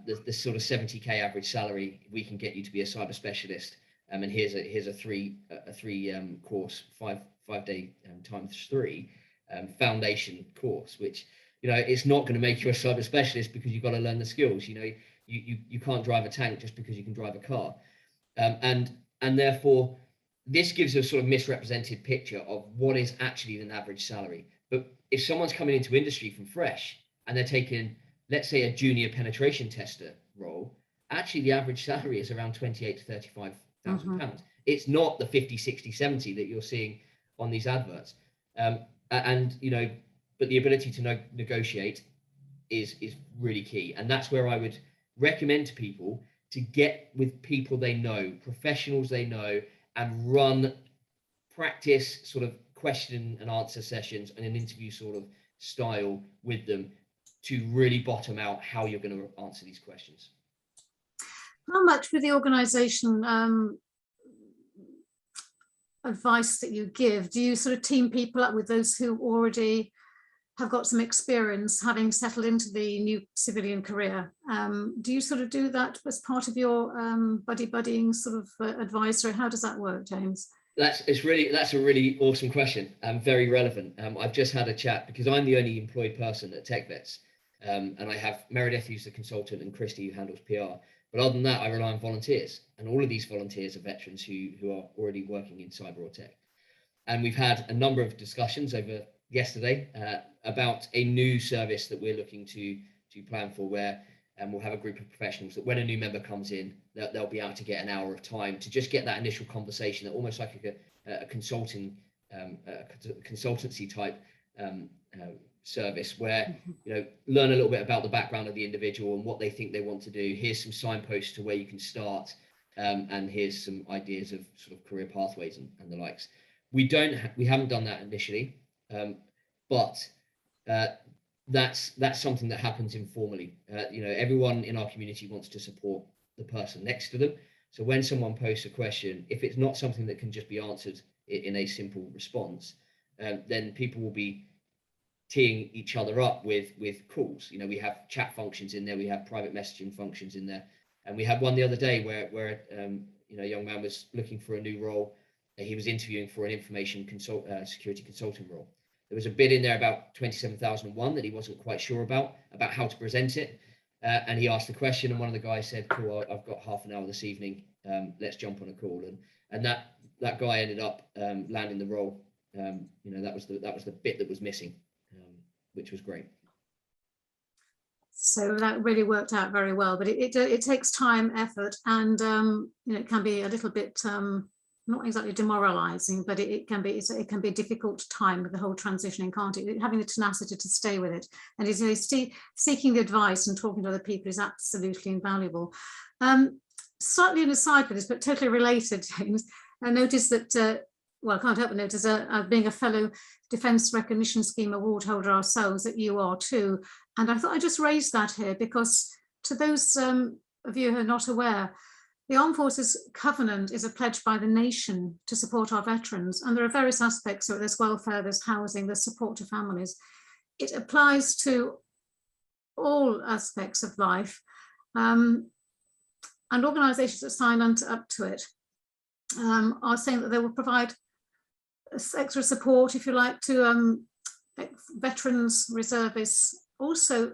The sort of 70k average salary, we can get you to be a cyber specialist, and here's a three course, 5 day times 3 foundation course, which it's not going to make you a cyber specialist because you've got to learn the skills. You can't drive a tank just because you can drive a car, and therefore this gives a sort of misrepresented picture of what is actually an average salary. But if someone's coming into industry from fresh and they're taking, let's say, a junior penetration tester role, actually the average salary is around 28 to 35,000 pounds. It's not the 50, 60, 70 that you're seeing on these adverts. But the ability to negotiate is really key. And that's where I would recommend to people to get with people they know, professionals they know, and run practice sort of question and answer sessions and an interview sort of style with them to really bottom out how you're going to answer these questions. How much with the organisation advice that you give, do you sort of team people up with those who already have got some experience having settled into the new civilian career? Do you sort of do that as part of your buddying sort of advisory? How does that work, James? That's a really awesome question and very relevant. I've just had a chat because I'm the only employed person at TechVets, and I have Meredith, who's the consultant, and Christy, who handles PR. But other than that, I rely on volunteers, and all of these volunteers are veterans who are already working in cyber or tech. And we've had a number of discussions over yesterday about a new service that we're looking to plan for, where we'll have a group of professionals that when a new member comes in, they'll be able to get an hour of time to just get that initial conversation, that almost like a consultancy type service, where learn a little bit about the background of the individual and what they think they want to do. Here's some signposts to where you can start, and here's some ideas of sort of career pathways and the likes. We haven't done that initially, but that's something that happens informally. You know, everyone in our community wants to support the person next to them. So when someone posts a question, if it's not something that can just be answered in a simple response, then people will be teeing each other up with calls. You know, we have chat functions in there, we have private messaging functions in there, and we had one the other day where you know, a young man was looking for a new role. He was interviewing for an information security consulting role. There was a bit in there about 27001 that he wasn't quite sure about how to present it, and he asked the question, and one of the guys said, "Cool, I've got half an hour this evening. Let's jump on a call." And that guy ended up landing the role. You know, that was the bit that was missing, which was great. So that really worked out very well, but it takes time, effort, and you know, it can be a little bit not exactly demoralizing, but it can be a difficult time with the whole transitioning, can't it? Having the tenacity to stay with it, and seeking the advice and talking to other people is absolutely invaluable. Slightly an aside for this, but totally related, James, I noticed that well, I can't help but notice, being a fellow Defence Recognition Scheme award holder ourselves, that you are too. And I thought I'd just raise that here, because to those of you who are not aware, the Armed Forces Covenant is a pledge by the nation to support our veterans. And there are various aspects, so there's welfare, there's housing, there's support to families. It applies to all aspects of life. And organisations that sign up to it are saying that they will provide extra support, if you like, to veterans, reservists, also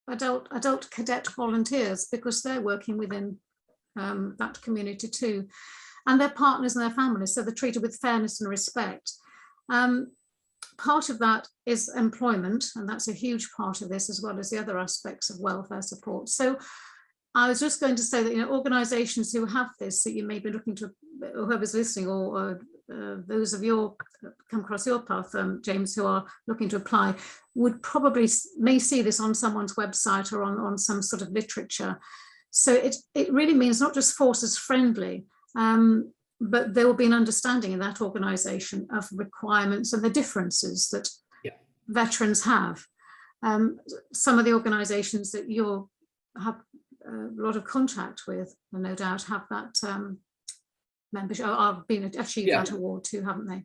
adult cadet volunteers, because they're working within that community too, and their partners and their families, so they're treated with fairness and respect. Part of that is employment, and that's a huge part of this, as well as the other aspects of welfare support. So I was just going to say that, you know, organisations who have this, that you may be looking to, whoever's listening, or those of you come across your path, James, who are looking to apply, would probably may see this on someone's website or on some sort of literature. So it really means not just forces friendly, but there will be an understanding in that organisation of requirements and the differences that veterans have. Some of the organisations that you have a lot of contact with, and no doubt have that membership, or achieved that award too, haven't they?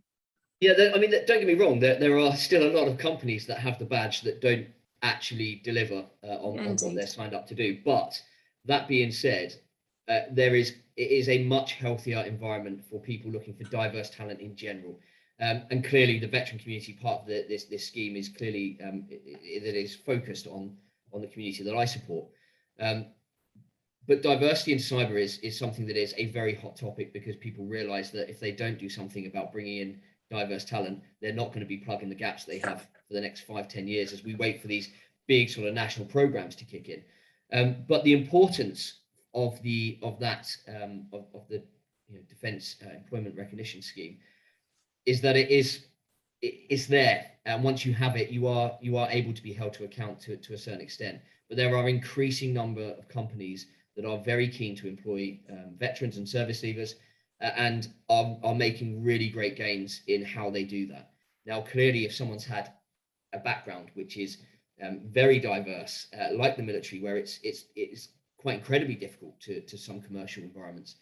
Yeah, I mean, don't get me wrong, there are still a lot of companies that have the badge that don't actually deliver on what they're signed up to do. But that being said, it is a much healthier environment for people looking for diverse talent in general. And clearly the veteran community part of this scheme is clearly that is focused on the community that I support. But diversity in cyber is something that is a very hot topic, because people realize that if they don't do something about bringing in diverse talent, they're not going to be plugging the gaps they have for the next 5-10 years as we wait for these big sort of national programs to kick in. But the importance of the Defence Employment Recognition Scheme is that it's there, and once you have it, you are able to be held to account to a certain extent. But there are increasing number of companies that are very keen to employ veterans and service leavers, and are making really great gains in how they do that. Now, clearly, if someone's had a background which is very diverse, like the military, where it's quite incredibly difficult to some commercial environments,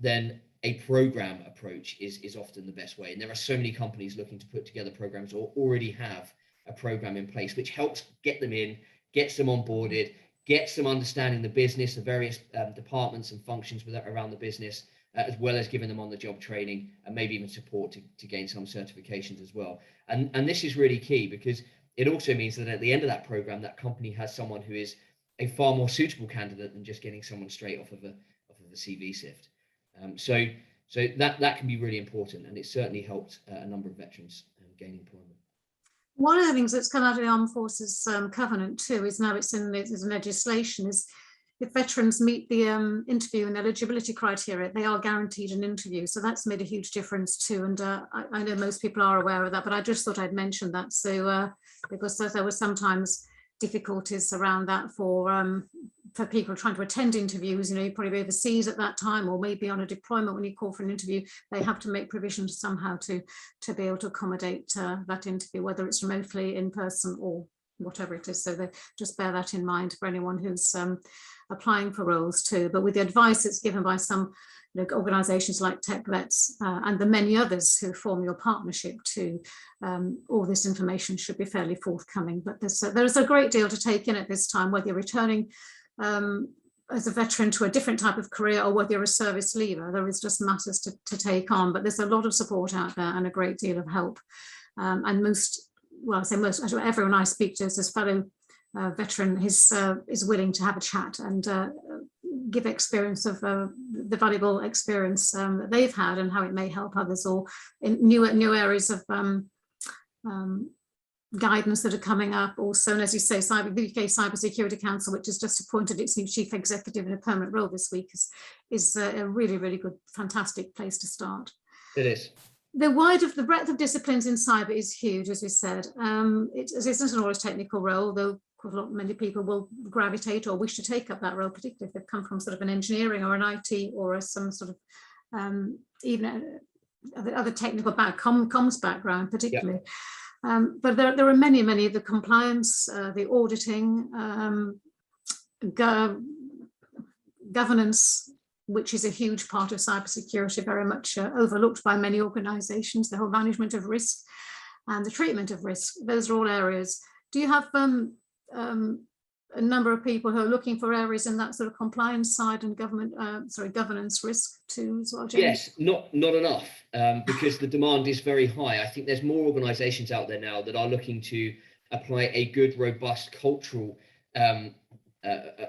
then a program approach is often the best way. And there are so many companies looking to put together programs, or already have a program in place, which helps get them in, gets them onboarded, gets them understanding the business, the various departments and functions around the business, as well as giving them on-the-job training, and maybe even support to gain some certifications as well. And this is really key, because it also means that at the end of that program, that company has someone who is a far more suitable candidate than just getting someone straight off of a CV sift. So that can be really important, and it certainly helped a number of veterans gain employment. One of the things that's come out of the Armed Forces Covenant too is now it's in legislation, is if veterans meet the interview and eligibility criteria, they are guaranteed an interview. So that's made a huge difference too. And I know most people are aware of that, but I just thought I'd mention that. So because there were sometimes difficulties around that for for people trying to attend interviews, you probably be overseas at that time, or maybe on a deployment when you call for an interview, they have to make provisions somehow to be able to accommodate that interview, whether it's remotely, in person, or whatever it is. So they just bear that in mind for anyone who's applying for roles too. But with the advice that's given by some organisations like TechVets and the many others who form your partnership too, all this information should be fairly forthcoming. But there's a great deal to take in at this time, whether you're returning as a veteran to a different type of career, or whether you're a service leaver. There is just matters to take on, but there's a lot of support out there and a great deal of help. And everyone I speak to as fellow veteran is willing to have a chat and give experience of the valuable experience that they've had and how it may help others, or in new areas of guidance that are coming up. Also, and as you say, the UK Cybersecurity Council, which has just appointed its new chief executive in a permanent role this week, is a really, really good, fantastic place to start. It is. The breadth of disciplines in cyber is huge, as we said. It isn't always a technical role, though many people will gravitate or wish to take up that role, particularly if they've come from sort of an engineering or an IT or some sort of even other technical comms background, particularly. Yeah. But there are many of the compliance, the auditing, governance, which is a huge part of cybersecurity, very much overlooked by many organisations, the whole management of risk and the treatment of risk. Those are all areas. Do you have a number of people who are looking for areas in that sort of compliance side and governance risk too as well, James? Yes, not enough, because the demand is very high. I think there's more organisations out there now that are looking to apply a good, robust cultural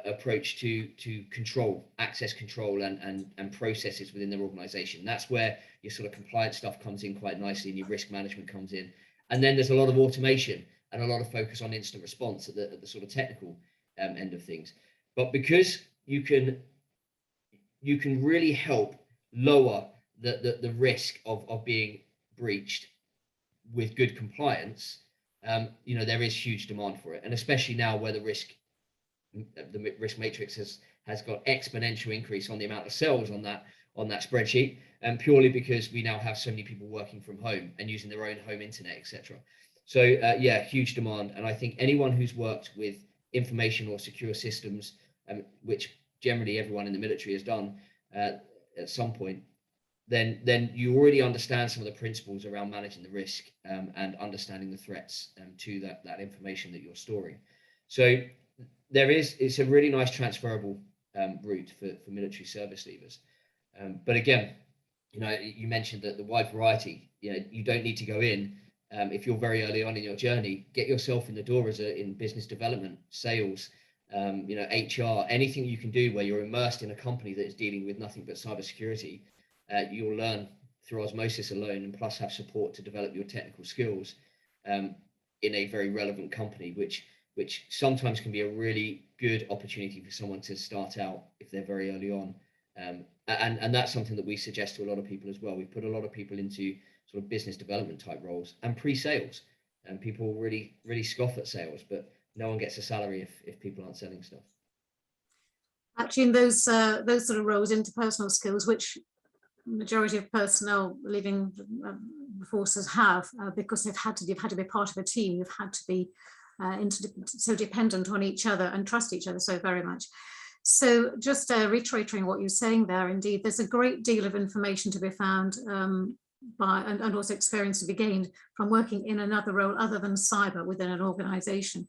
approach to control, access control and processes within their organisation. That's where your sort of compliance stuff comes in quite nicely, and your risk management comes in. And then there's a lot of automation and a lot of focus on instant response at the sort of technical end of things. But because you can really help lower the risk of being breached with good compliance, there is huge demand for it. And especially now where the risk matrix has got exponential increase on the amount of cells on that spreadsheet, and purely because we now have so many people working from home and using their own home internet, etc. So yeah, huge demand. And I think anyone who's worked with information or secure systems, which generally everyone in the military has done at some point, then you already understand some of the principles around managing the risk and understanding the threats to that information that you're storing. So it's a really nice transferable route for military service leavers. But again, you mentioned that the wide variety. You don't need to go in. If you're very early on in your journey, get yourself in the door in business development, sales, HR, anything you can do where you're immersed in a company that is dealing with nothing but cybersecurity. You'll learn through osmosis alone, and plus have support to develop your technical skills in a very relevant company, which sometimes can be a really good opportunity for someone to start out if they're very early on. And that's something that we suggest to a lot of people as well. We put a lot of people into sort of business development type roles and pre-sales, and people really scoff at sales, but no one gets a salary if people aren't selling stuff. Actually, in those sort of roles, interpersonal skills, which majority of personnel leaving the forces have, because you've had to be part of a team, you've had to be so dependent on each other and trust each other so very much. So just reiterating what you're saying there, indeed, there's a great deal of information to be found and also experience to be gained from working in another role other than cyber within an organization.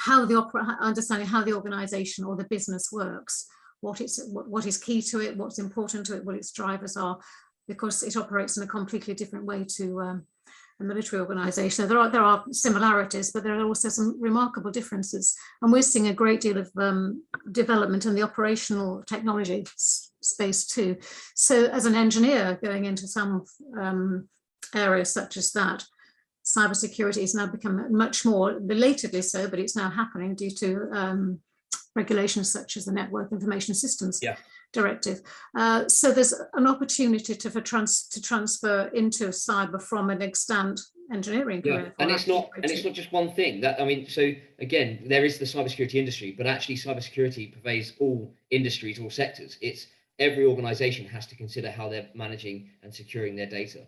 Understanding how the organization or the business works, what is key to it, what's important to it, what its drivers are, because it operates in a completely different way to a military organization. There are similarities, but there are also some remarkable differences. And we're seeing a great deal of development in the operational technology space too. So as an engineer going into some areas such as that, cybersecurity has now become much more, belatedly so, but it's now happening due to regulations such as the Network Information Systems Directive. So there's an opportunity to transfer into cyber from an extant engineering Yeah, career. and it's not just one thing. That, I mean, so again, there is the cybersecurity industry, but actually cybersecurity pervades all industries, all sectors. It's every organization has to consider how they're managing and securing their data.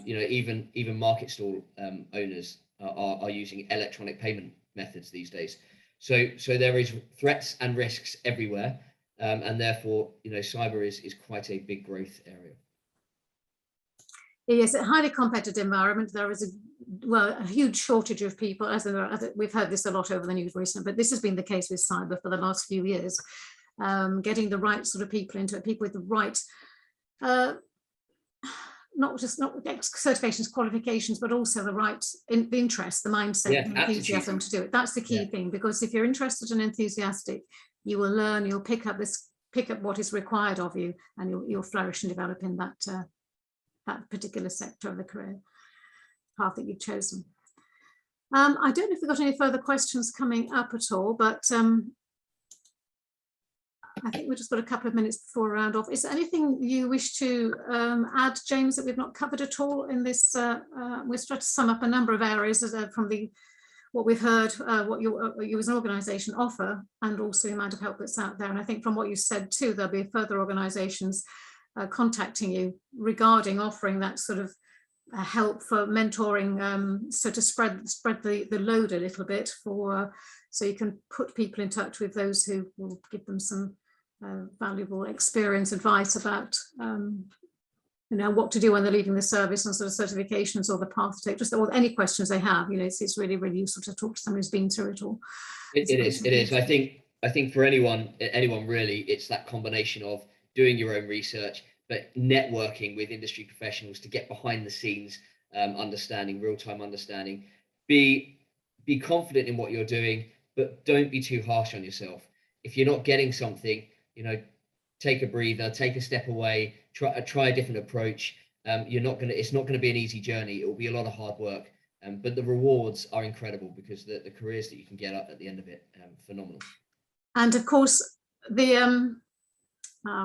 You know, even market stall owners are using electronic payment methods these days. So there is threats and risks everywhere, and therefore, you know, cyber is quite a big growth area. Yes, a highly competitive environment. There is a huge shortage of people, as we've heard this a lot over the news recently, but this has been the case with cyber for the last few years. Getting the right sort of people into it, people with the right, not certifications, qualifications, but also the right the interest, the mindset, the enthusiasm to do it. That's the key thing, because if you're interested and enthusiastic, you will learn, you'll pick up what is required of you, and you'll flourish and develop in that particular sector of the career path that you've chosen. I don't know if we've got any further questions coming up at all, but I think we've just got a couple of minutes before we round off. Is there anything you wish to add, James, that we've not covered at all in this? We've tried to sum up a number of areas from what we've heard, what you as an organisation offer, and also the amount of help that's out there. And I think from what you said too, there'll be further organisations contacting you regarding offering that sort of help for mentoring, so to spread the load a little bit, so you can put people in touch with those who will give them some valuable experience, advice about you know, what to do when they're leaving the service, and sort of certifications or the path to take, just or any questions they have. You know, it's really, really useful to talk to someone who's been through it all. It is. I think for anyone really, it's that combination of doing your own research, but networking with industry professionals to get behind the scenes, understanding, real-time understanding. Be confident in what you're doing, but don't be too harsh on yourself. If you're not getting something, you know, take a breather, take a step away, try a different approach. It's not gonna be an easy journey. It will be a lot of hard work, but the rewards are incredible, because the careers that you can get at the end of it, phenomenal. And of course, the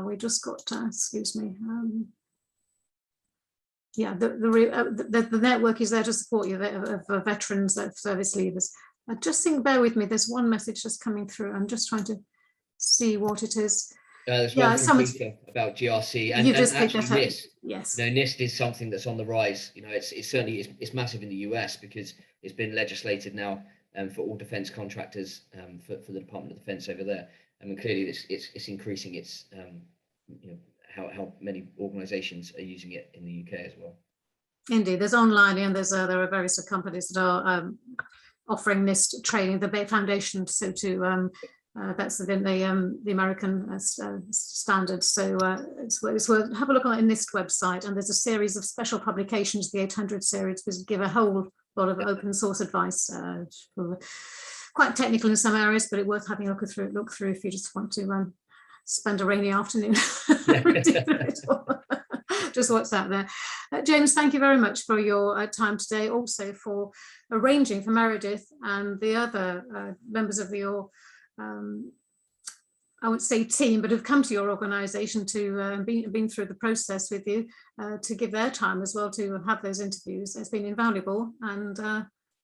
we just got excuse me. Yeah, the network is there to support you, of veterans, of service leavers. Just think, bear with me. There's one message just coming through. I'm just trying to see what it is. There's one from Peter about GRC, and actually NIST. Yes. You know, NIST is something that's on the rise. You know, it's certainly it's massive in the US, because it's been legislated now for all defence contractors, for the Department of Defence over there. I mean, clearly it's increasing its you know, how many organisations are using it in the UK as well. Indeed, there's online, and there are various companies that are offering NIST training, the foundation, so to that's within the American standards. So it's worth have a look on the NIST website, and there's a series of special publications, the 800 series, which give a whole lot of open source advice. Quite technical in some areas, but it's worth having a look through if you just want to spend a rainy afternoon. Just what's out there. James, thank you very much for your time today, also for arranging for Meredith and the other members of your I won't say team, but have come to your organisation to been through the process with you, to give their time as well to have those interviews. It's been invaluable, and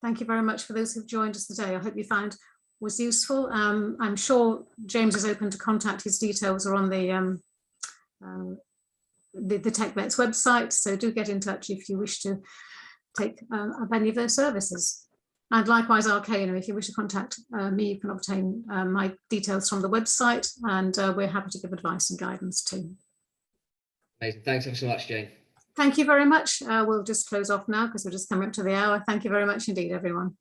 thank you very much for those who've joined us today. I hope you found was useful. I'm sure James is open to contact. His details are on the TechVets website, so do get in touch if you wish to take up any of their services. And likewise, Arcana, if you wish to contact me, you can obtain my details from the website, and we're happy to give advice and guidance too. Amazing. Thanks ever so much, Jane. Thank you very much. We'll just close off now because we're just coming up to the hour. Thank you very much indeed, everyone.